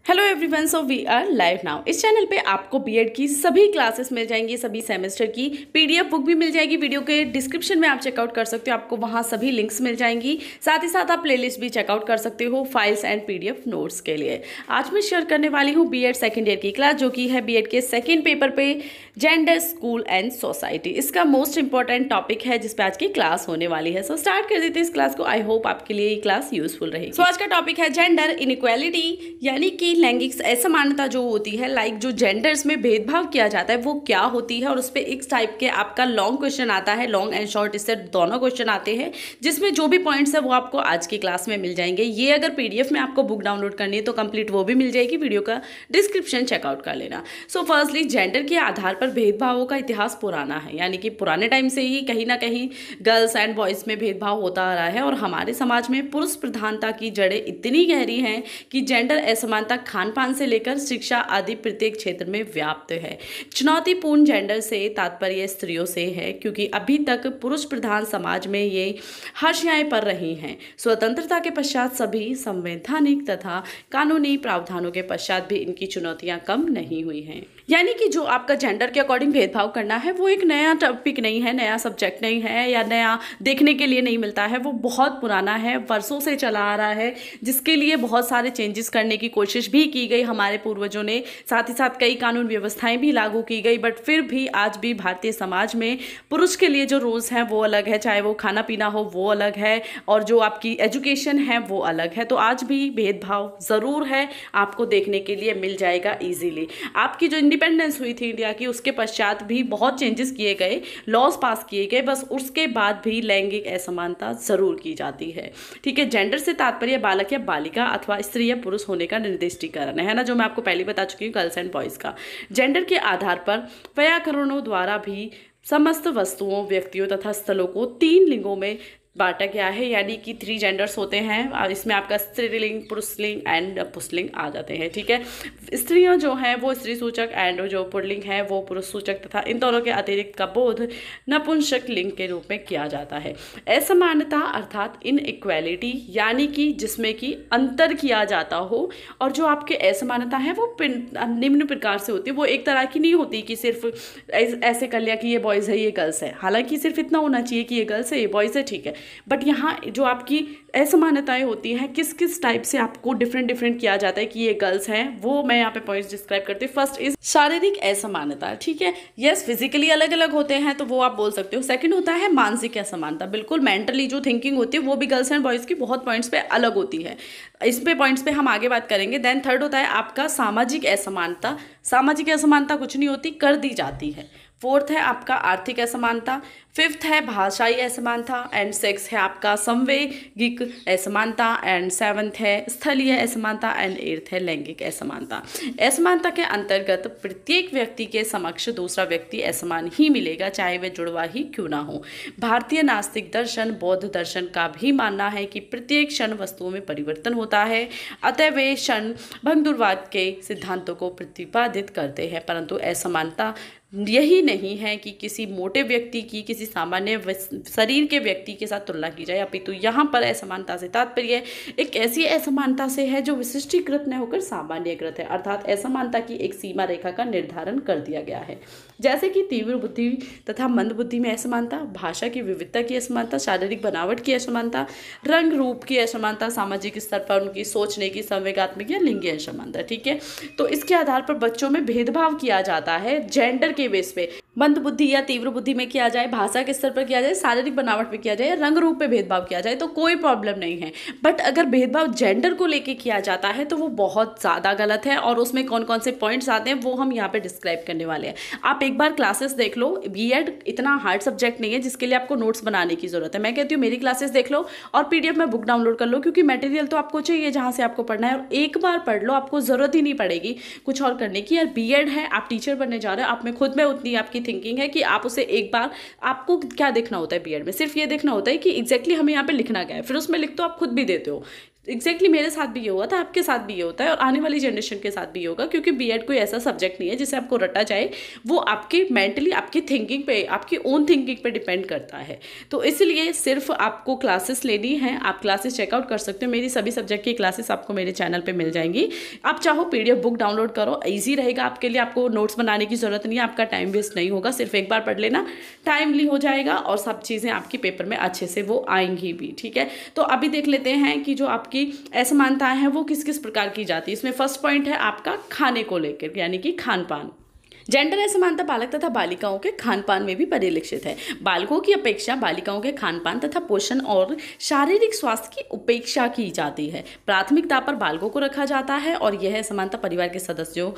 Hello everyone, so we are live now. इस channel पे आपको बीएड की सभी क्लासेस मिल जाएंगी, सभी सेमेस्टर की पीडीएफ बुक भी मिल जाएगी। वीडियो के डिस्क्रिप्शन में आप चेकआउट कर सकते हो, आपको वहाँ सभी लिंक्स मिल जाएंगी। साथ ही साथ आप प्लेलिस्ट भी चेकआउट कर सकते हो फाइल्स एंड पीडीएफ नोट्स के लिए। आज मैं शेयर करने वाली हूँ बीएड सेकेंड ईयर की क्लास, जो कि है बीएड के सेकेंड पेपर पे जेंडर, स्कूल एंड सोसाइटी। इसका मोस्ट इंपॉर्टेंट टॉपिक है जिसपे आज की क्लास होने वाली है। सो स्टार्ट कर देते हैं इस क्लास को। आई होप आपके लिए ये क्लास यूजफुल रहेगी। सो आज का टॉपिक है जेंडर इनइक्वालिटी, यानी कि लैंगिक असमानता जो होती है, लाइक जो जेंडर्स में भेदभाव किया जाता है वो क्या होती है। और उस पर एक टाइप के आपका लॉन्ग क्वेश्चन आता है, लॉन्ग एंड शॉर्ट, इससे दोनों क्वेश्चन आते हैं, जिसमें जो भी पॉइंट्स है वो आपको आज की क्लास में मिल जाएंगे। ये अगर पीडीएफ में आपको बुक डाउनलोड करनी है तो कंप्लीट वो भी मिल जाएगी, वीडियो का डिस्क्रिप्शन चेकआउट कर लेना। सो फर्स्टली, जेंडर के आधार पर भेदभावों का इतिहास पुराना है, यानी कि पुराने टाइम से ही कहीं ना कहीं गर्ल्स एंड बॉयज में भेदभाव होता आ रहा है। और हमारे समाज में पुरुष प्रधानता की जड़ें इतनी गहरी हैं कि जेंडर असमानता खान पान से लेकर शिक्षा आदि प्रत्येक क्षेत्र में व्याप्त है। चुनौतीपूर्ण जेंडर से तात्पर्य स्त्रियों से है, क्योंकि अभी तक पुरुष प्रधान समाज में ये हाशियाएं पड़ रही हैं। स्वतंत्रता के पश्चात सभी संवैधानिक तथा कानूनी प्रावधानों के पश्चात भी इनकी चुनौतियां कम नहीं हुई हैं। यानी कि जो आपका जेंडर के अकॉर्डिंग भेदभाव करना है वो एक नया टॉपिक नहीं है, नया सब्जेक्ट नहीं है, या नया देखने के लिए नहीं मिलता है। वो बहुत पुराना है, वर्षों से चला आ रहा है, जिसके लिए बहुत सारे चेंजेस करने की कोशिश भी की गई हमारे पूर्वजों ने। साथ ही साथ कई कानून व्यवस्थाएं भी लागू की गई, बट फिर भी आज भी भारतीय समाज में पुरुष के लिए जो रूल्स हैं वो अलग है, चाहे वो खाना पीना हो वो अलग है, और जो आपकी एजुकेशन है वो अलग है। तो आज भी भेदभाव ज़रूर है, आपको देखने के लिए मिल जाएगा ईजीली। आपकी जो इंडिपेंडेंस हुई थी इंडिया की, उसके पश्चात भी बहुत चेंजेस किए गए, लॉज पास किए गए, बस उसके बाद भी लैंगिक असमानता जरूर की जाती है। ठीक है, जेंडर से तात्पर्य बालक या बालिका अथवा स्त्री या पुरुष होने का निर्दिष्टीकरण है ना, जो मैं आपको पहले बता चुकी हूँ, गर्ल्स एंड बॉयज का। जेंडर के आधार पर व्याकरणों द्वारा भी समस्त वस्तुओं, व्यक्तियों तथा स्थलों को 3 लिंगों में बांटा गया है, यानी कि 3 जेंडर्स होते हैं। इसमें आपका स्त्रीलिंग, पुरुषलिंग एंड पुंसलिंग आ जाते हैं। ठीक है, स्त्रियां जो हैं वो स्त्री सूचक एंड जो पुल्लिंग है वो पुरुष सूचक, तथा इन दोनों के अतिरिक्त का बोध नपुंसक लिंग के रूप में किया जाता है। असमानता अर्थात इनइक्वालिटी, यानी कि जिसमें कि अंतर किया जाता हो, और जो आपके असमानता है वो निम्न प्रकार से होती है। वो एक तरह की नहीं होती कि सिर्फ ऐसे कर लिया कि ये बॉयज़ है ये गर्ल्स है, हालांकि सिर्फ इतना होना चाहिए कि ये गर्ल्स है ये बॉयज़ है, ठीक है। बट यहाँ जो आपकी असमानताएं होती हैं, किस किस टाइप से आपको डिफरेंट किया जाता है कि ये गर्ल्स हैं, वो मैं यहाँ पे पॉइंट्स डिस्क्राइब करती हूँ। फर्स्ट इज शारीरिक असमानता। ठीक है, यस, फिजिकली अलग अलग होते हैं तो वो आप बोल सकते हो। सेकंड होता है मानसिक असमानता। बिल्कुल, मेंटली जो थिंकिंग होती है वो भी गर्ल्स एंड बॉयज़ की बहुत पॉइंट्स पे अलग होती है, इस पे पॉइंट्स पे हम आगे बात करेंगे। देन थर्ड होता है आपका सामाजिक असमानता। सामाजिक असमानता कुछ नहीं होती, कर दी जाती है। फोर्थ है आपका आर्थिक असमानता। फिफ्थ है भाषाई असमानता, एंड सिक्स है आपका संवैगिक असमानता, एंड सेवंथ है स्थलीय असमानता, एंड एट्थ है लैंगिक असमानता। असमानता के अंतर्गत प्रत्येक व्यक्ति के समक्ष दूसरा व्यक्ति असमान ही मिलेगा, चाहे वह जुड़वा ही क्यों ना हो। भारतीय नास्तिक दर्शन, बौद्ध दर्शन का भी मानना है कि प्रत्येक क्षण वस्तुओं में परिवर्तन होता है, अतः वे क्षण भंगुरवाद के सिद्धांतों को प्रतिपादित करते हैं। परंतु असमानता यही नहीं है कि किसी मोटे व्यक्ति की किसी सामान्य शरीर के व्यक्ति के साथ तुलना की जाए, अपितु यहाँ पर असमानता से तात्पर्य एक ऐसी असमानता से है जो विशिष्टीकृत न होकर सामान्यकृत है, अर्थात असमानता की एक सीमा रेखा का निर्धारण कर दिया गया है। जैसे कि तीव्र बुद्धि तथा मंद बुद्धि में असमानता, भाषा की विविधता की असमानता, शारीरिक बनावट की असमानता, रंग रूप की असमानता, सामाजिक स्तर पर उनकी सोचने की संवेगात्मक या लिंगीय असमानता। ठीक है, तो इसके आधार पर बच्चों में भेदभाव किया जाता है जेंडर के बेस पे। मंद बुद्धि या तीव्र बुद्धि में किया जाए, भाषा के स्तर पर किया जाए, शारीरिक बनावट पे किया जाए, या रंग रूप पे भेदभाव किया जाए तो कोई प्रॉब्लम नहीं है। बट अगर भेदभाव जेंडर को लेके किया जाता है तो वो बहुत ज़्यादा गलत है, और उसमें कौन कौन से पॉइंट्स आते हैं वो हम यहाँ पे डिस्क्राइब करने वाले हैं। आप एक बार क्लासेस देख लो। बीएड इतना हार्ड सब्जेक्ट नहीं है जिसके लिए आपको नोट्स बनाने की जरूरत है। मैं कहती हूँ मेरी क्लासेस देख लो और पीडीएफ में बुक डाउनलोड कर लो, क्योंकि मटेरियल तो आपको चाहिए जहाँ से आपको पढ़ना है, और एक बार पढ़ लो, आपको जरूरत ही नहीं पड़ेगी कुछ और करने की। यार बीएड है, आप टीचर बनने जा रहे हो, आप में खुद में उतनी आपकी थिंकिंग है कि आप उसे एक बार, आपको क्या देखना होता है बीएड में, सिर्फ ये देखना होता है कि एग्जैक्टली हमें यहाँ पे लिखना क्या है, फिर उसमें लिख तो आप खुद भी देते हो। एग्जैक्टली मेरे साथ भी ये हुआ था, आपके साथ भी ये होता है और आने वाली जनरेशन के साथ भी ये होगा, क्योंकि बीएड कोई ऐसा सब्जेक्ट नहीं है जिसे आपको रटा जाए। वो आपकी मेंटली, आपकी थिंकिंग पे, आपकी ओन थिंकिंग पे डिपेंड करता है। तो इसलिए सिर्फ आपको क्लासेस लेनी है, आप क्लासेस चेकआउट कर सकते हो। मेरी सभी सब्जेक्ट की क्लासेस आपको मेरे चैनल पर मिल जाएंगी। आप चाहो पीडीएफ बुक डाउनलोड करो, ईजी रहेगा आपके लिए, आपको नोट्स बनाने की जरूरत नहीं है, आपका टाइम वेस्ट नहीं होगा, सिर्फ एक बार पढ़ लेना, टाइमली हो जाएगा और सब चीज़ें आपकी पेपर में अच्छे से वो आएंगी भी। ठीक है, तो अभी देख लेते हैं कि जो आपकी असमानताएं हैं वो किस किस प्रकार की जाती है। इसमें फर्स्ट पॉइंट है आपका खाने को लेकर, यानी कि खान पान। जेंडर असमानता बालक तथा बालिकाओं के खान पान में भी परिलक्षित है। बालकों की अपेक्षा बालिकाओं के खान पान तथा पोषण और शारीरिक स्वास्थ्य की उपेक्षा की जाती है। प्राथमिकता पर बालकों को रखा जाता है और यह असमानता परिवार के सदस्यों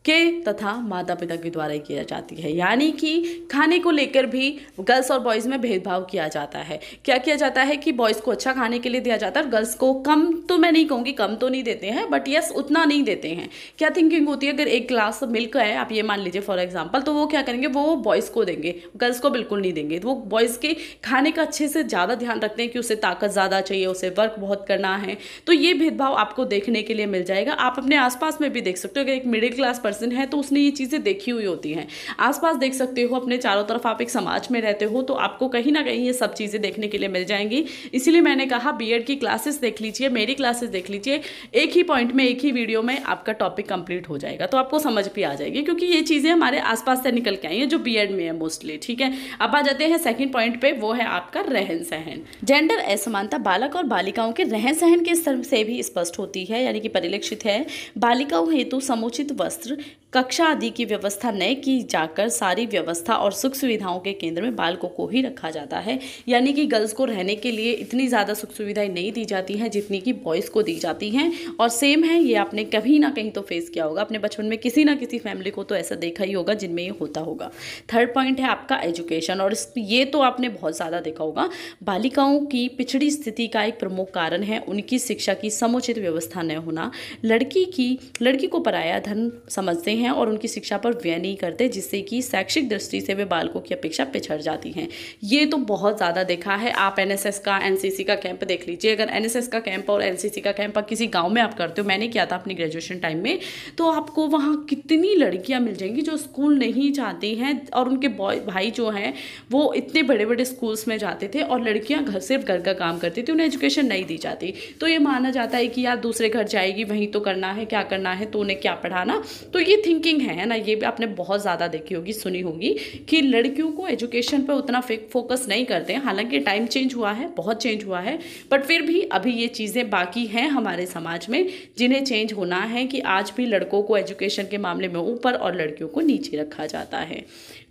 के तथा माता पिता के द्वारा ही किया जाती है। यानी कि खाने को लेकर भी गर्ल्स और बॉयज़ में भेदभाव किया जाता है। क्या किया जाता है कि बॉयज़ को अच्छा खाने के लिए दिया जाता है और गर्ल्स को कम, तो मैं नहीं कहूँगी कम तो नहीं देते हैं, बट यस उतना नहीं देते हैं। क्या थिंकिंग होती है, अगर एक ग्लास मिल्क है, आप ये मान लीजिए फॉर एग्जाम्पल, तो वो क्या करेंगे, वो बॉयज़ को देंगे, गर्ल्स को बिल्कुल नहीं देंगे। तो वो बॉयज़ के खाने का अच्छे से ज़्यादा ध्यान रखते हैं कि उसे ताकत ज़्यादा चाहिए, उसे वर्क बहुत करना है। तो ये भेदभाव आपको देखने के लिए मिल जाएगा। आप अपने आसपास में भी देख सकते हो, अगर एक मिडिल क्लास पर्सन है तो उसने ये चीज़ें देखी हुई होती हैं। आसपास देख सकते हो, अपने चारों तरफ आप एक समाज में रहते हो तो आपको कहीं ना कहीं ये सब चीज़ें देखने के लिए मिल जाएंगी। इसीलिए मैंने कहा बीएड की क्लासेस देख लीजिए, मेरी क्लासेस देख लीजिए, एक ही पॉइंट में, एक ही वीडियो में आपका टॉपिक कंप्लीट हो जाएगा, तो आपको समझ भी आ जाएगी, क्योंकि ये चीज़ें हमारे आसपास से निकल के आई हैं जो बीएड में है मोस्टली। ठीक है, अब आ जाते हैं सेकेंड पॉइंट पे, वो है आपका रहन सहन। जेंडर असमानता बालक और बालिकाओं के रहन सहन के स्तर से भी स्पष्ट होती है, यानी कि परिलक्षित है। बालिकाओं हेतु समुचित वस्त्र, कक्षा आदि की व्यवस्था न की जाकर सारी व्यवस्था और सुख सुविधाओं के केंद्र में बालकों को ही रखा जाता है। यानी कि गर्ल्स को रहने के लिए इतनी ज़्यादा सुख सुविधाएं नहीं दी जाती हैं जितनी कि बॉयज़ को दी जाती हैं। और सेम है, ये आपने कहीं ना कहीं तो फेस किया होगा अपने बचपन में, किसी ना किसी फैमिली को तो ऐसा देखा ही होगा जिनमें ये होता होगा। थर्ड पॉइंट है आपका एजुकेशन, और ये तो आपने बहुत ज़्यादा देखा होगा। बालिकाओं की पिछड़ी स्थिति का एक प्रमुख कारण है उनकी शिक्षा की समुचित व्यवस्था न होना। लड़की को पराया धन समझते हैं और उनकी शिक्षा पर व्यय नहीं करते, जिससे कि शैक्षिक दृष्टि से वे बालकों की अपेक्षा पिछड़ जाती हैं। ये तो बहुत ज़्यादा देखा है। आप एनएसएस का, एनसीसी का कैंप देख लीजिए। अगर एनएसएस का कैंप और एनसीसी का कैंप किसी गांव में आप करते हो, मैंने किया था अपनी ग्रेजुएशन टाइम में, तो आपको वहाँ कितनी लड़कियाँ मिल जाएंगी जो स्कूल नहीं जाती हैं और उनके भाई जो हैं वो इतने बड़े बड़े स्कूल्स में जाते थे और लड़कियाँ सिर्फ घर का काम करती थी, उन्हें एजुकेशन नहीं दी जाती। तो ये माना जाता है कि यार दूसरे घर जाएगी, वहीं तो करना है, क्या करना है, तो उन्हें क्या पढ़ाना। तो ये थिंकिंग है ना, ये भी आपने बहुत ज़्यादा देखी होगी, सुनी होगी कि लड़कियों को एजुकेशन पे उतना फोकस नहीं करते हैं। हालांकि टाइम चेंज हुआ है, बहुत चेंज हुआ है, बट फिर भी अभी ये चीज़ें बाकी हैं हमारे समाज में जिन्हें चेंज होना है, कि आज भी लड़कों को एजुकेशन के मामले में ऊपर और लड़कियों को नीचे रखा जाता है।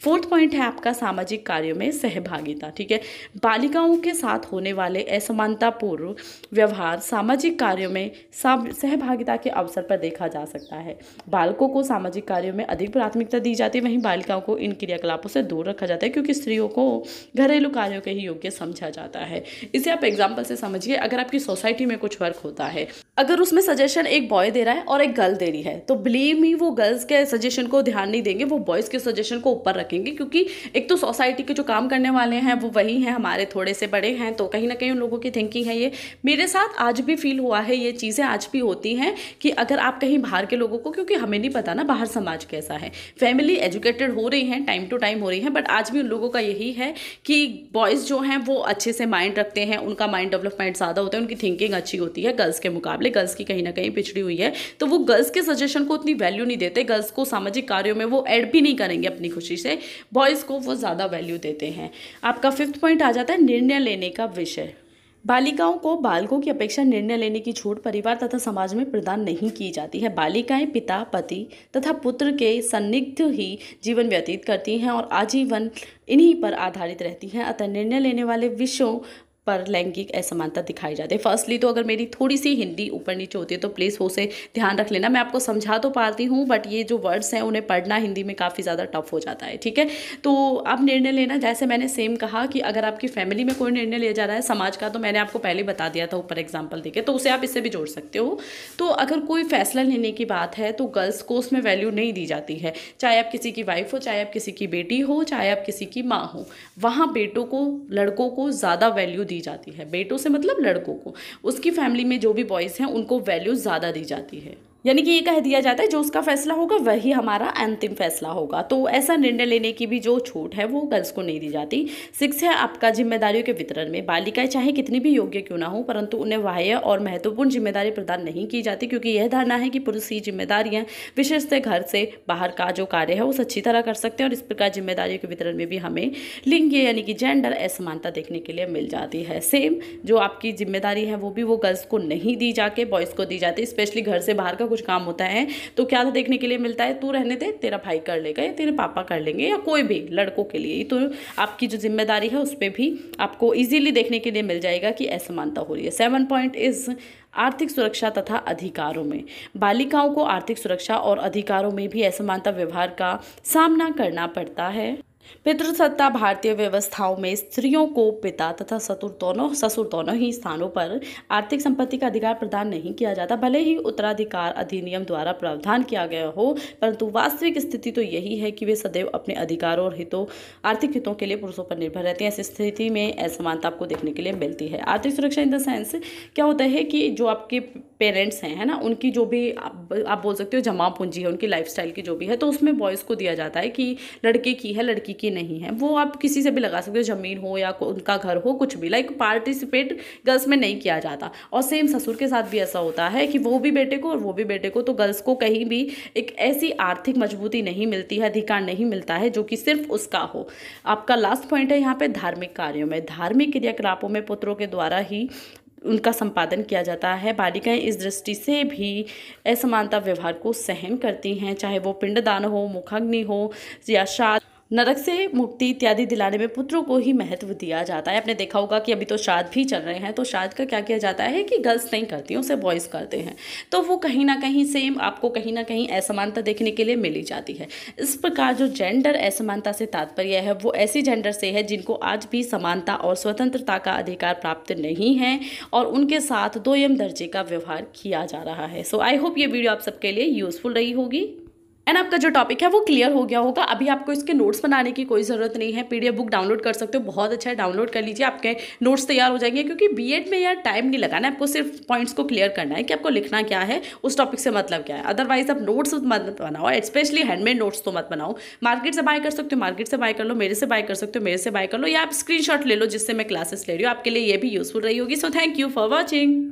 फोर्थ पॉइंट है आपका सामाजिक कार्यों में सहभागिता। ठीक है, बालिकाओं के साथ होने वाले असमानतापूर्ण व्यवहार सामाजिक कार्यों में सहभागिता के अवसर पर देखा जा सकता है। बालकों को सामाजिक कार्यों में अधिक प्राथमिकता दी जाती है, वहीं बालिकाओं को इन क्रियाकलापों से दूर रखा जाता है, क्योंकि स्त्रियों को घरेलू कार्यों के ही योग्य समझा जाता है। इसे आप एग्जाम्पल से समझिए, अगर आपकी सोसाइटी में कुछ वर्क होता है, अगर उसमें सजेशन एक बॉय दे रहा है और एक गर्ल दे रही है, तो बिलीव मी वो गर्ल्स के सजेशन को ध्यान नहीं देंगे, वो बॉयज़ के सजेशन को ऊपर रखेंगे, क्योंकि एक तो सोसाइटी के जो काम करने वाले हैं वो वही हैं, हमारे थोड़े से बड़े हैं, तो कहीं ना कहीं उन लोगों की थिंकिंग है। ये मेरे साथ आज भी फील हुआ है, ये चीज़ें आज भी होती हैं कि अगर आप कहीं बाहर के लोगों को, क्योंकि हमें नहीं पता ना बाहर समाज कैसा है, फैमिली एजुकेटेड हो रही हैं, टाइम टू टाइम हो रही हैं, बट आज भी उन लोगों का यही है कि बॉयज़ जो हैं वो अच्छे से माइंड रखते हैं, उनका माइंड डेवलपमेंट ज़्यादा होता है, उनकी थिंकिंग अच्छी होती है गर्ल्स के मुकाबले। गर्ल्स की कहीं ना कहीं पिछड़ी हुई है, तो वो गर्ल्स के सजेशन को उतनी वैल्यू नहीं देते, गर्ल्स को सामाजिक कार्यों में वो ऐड भी नहीं करेंगे अपनी खुशी से, बॉयज़ को वो ज़्यादा वैल्यू देते हैं। आपका फिफ्थ पॉइंट आ जाता है निर्णय लेने का विषय। बालिकाओं को बालकों की अपेक्षा निर्णय लेने की छूट परिवार तथा समाज में प्रदान नहीं की जाती है। बालिकाएं पिता, पति तथा पुत्र के सन्निग्ध ही जीवन व्यतीत करती हैं और आजीवन इन्हीं पर आधारित रहती हैं, अतः निर्णय लेने वाले विषयों पर लैंगिक असमानता दिखाई जाती है। फर्स्टली तो अगर मेरी थोड़ी सी हिंदी ऊपर नीचे होती है तो प्लीज़ वो से ध्यान रख लेना। मैं आपको समझा तो पाती हूँ, बट ये जो वर्ड्स हैं उन्हें पढ़ना हिंदी में काफ़ी ज़्यादा टफ हो जाता है। ठीक है, तो आप निर्णय लेना, जैसे मैंने सेम कहा कि अगर आपकी फैमिली में कोई निर्णय लिया जा रहा है समाज का, तो मैंने आपको पहले बता दिया था ऊपर एग्जाम्पल देके, तो उसे आप इससे भी जोड़ सकते हो। तो अगर कोई फैसला लेने की बात है तो गर्ल्स को उसमें वैल्यू नहीं दी जाती है, चाहे आप किसी की वाइफ हो, चाहे आप किसी की बेटी हो, चाहे आप किसी की माँ हो, वहाँ बेटों को, लड़कों को ज़्यादा वैल्यू दी की जाती है। बेटों से मतलब लड़कों को, उसकी फैमिली में जो भी बॉयज़ हैं उनको वैल्यू ज़्यादा दी जाती है। यानी कि ये कह दिया जाता है जो उसका फैसला होगा वही हमारा अंतिम फैसला होगा। तो ऐसा निर्णय लेने की भी जो छूट है वो गर्ल्स को नहीं दी जाती। 6 है आपका जिम्मेदारियों के वितरण में। बालिकाएं चाहे कितनी भी योग्य क्यों ना हो, परंतु उन्हें बाह्य और महत्वपूर्ण जिम्मेदारी प्रदान नहीं की जाती, क्योंकि यह धारणा है कि पुरुष ही जिम्मेदारियां विशेषतः घर से बाहर का जो कार्य है वो अच्छी तरह कर सकते हैं। और इस प्रकार जिम्मेदारियों के वितरण में भी हमें लिंग यानी कि जेंडर असमानता देखने के लिए मिल जाती है। सेम जो आपकी जिम्मेदारी है वो भी वो गर्ल्स को नहीं दी जाके बॉयज़ को दी जाती है। स्पेशली घर से बाहर का कुछ काम होता है तो क्या देखने के लिए मिलता है, तू रहने दे, तेरा भाई कर लेगा या तेरे पापा कर लेंगे, या कोई भी लड़कों के लिए। तो आपकी जो जिम्मेदारी है उस पर भी आपको इजीली देखने के लिए मिल जाएगा कि असमानता हो रही है। 7 पॉइंट इज आर्थिक सुरक्षा तथा अधिकारों में। बालिकाओं को आर्थिक सुरक्षा और अधिकारों में भी असमानता व्यवहार का सामना करना पड़ता है। पितृसत्ता भारतीय व्यवस्थाओं में स्त्रियों को पिता तथा ससुर दोनों ही स्थानों पर आर्थिक संपत्ति का अधिकार प्रदान नहीं किया जाता। भले ही उत्तराधिकार अधिनियम द्वारा प्रावधान किया गया हो, परंतु वास्तविक स्थिति तो यही है कि वे सदैव अपने अधिकारों और आर्थिक हितों के लिए पुरुषों पर निर्भर रहते हैं। ऐसी स्थिति में असमानता आपको देखने के लिए मिलती है। आर्थिक सुरक्षा इन द सेंस क्या होता है कि जो आपके पेरेंट्स हैं, है ना, उनकी जो भी आप बोल सकते हो जमा पूंजी है, उनकी लाइफस्टाइल की जो भी है, तो उसमें बॉयज़ को दिया जाता है कि लड़के की है लड़की की नहीं है। वो आप किसी से भी लगा सकते हो, ज़मीन हो या उनका घर हो, कुछ भी, लाइक पार्टिसिपेट गर्ल्स में नहीं किया जाता। और सेम ससुर के साथ भी ऐसा होता है कि वो भी बेटे को और वो भी बेटे को, तो गर्ल्स को कहीं भी एक ऐसी आर्थिक मजबूती नहीं मिलती है, अधिकार नहीं मिलता है जो कि सिर्फ उसका हो। आपका लास्ट पॉइंट है यहाँ पे धार्मिक कार्यों में। धार्मिक क्रियाकलापों में पुत्रों के द्वारा ही उनका संपादन किया जाता है। बालिकाएं इस दृष्टि से भी असमानता व्यवहार को सहन करती हैं, चाहे वो पिंडदान हो, मुखाग्नि हो या श्राद्ध, नरक से मुक्ति इत्यादि दिलाने में पुत्रों को ही महत्व दिया जाता है। आपने देखा होगा कि अभी तो श्राद्ध भी चल रहे हैं, तो श्राद्ध का क्या किया जाता है कि गर्ल्स नहीं करती हैं, उसे बॉयज़ करते हैं। तो वो कहीं ना कहीं सेम आपको कहीं ना कहीं असमानता देखने के लिए मिली जाती है। इस प्रकार जो जेंडर असमानता से तात्पर्य है वो ऐसी जेंडर से है जिनको आज भी समानता और स्वतंत्रता का अधिकार प्राप्त नहीं है और उनके साथ दोयम दर्जे का व्यवहार किया जा रहा है। सो आई होप ये वीडियो आप सबके लिए यूजफुल रही होगी एंड आपका जो टॉपिक है वो क्लियर हो गया होगा। अभी आपको इसके नोट्स बनाने की कोई ज़रूरत नहीं है, पीडीएफ बुक डाउनलोड कर सकते हो, बहुत अच्छा है, डाउनलोड कर लीजिए, आपके नोट्स तैयार हो जाएंगे। क्योंकि बीएड में यार टाइम नहीं लगाना है, आपको सिर्फ पॉइंट्स को क्लियर करना है कि आपको लिखना क्या है, उस टॉपिक से मतलब क्या है। अदरवाइज आप नोट्स मत बनाओ, स्पेशली हैंडमेड नोट्स तो मत बनाओ। मार्केट से बाय कर सकते हो, मार्केट से बाय कर लो, मेरे से बाय कर सकते हो, मेरे से बाय कर लो, या आप स्क्रीनशॉट ले लो जिससे मैं क्लासेस ले रही हूँ, आपके लिए ये भी यूजफुल रही होगी। So thank you for watching.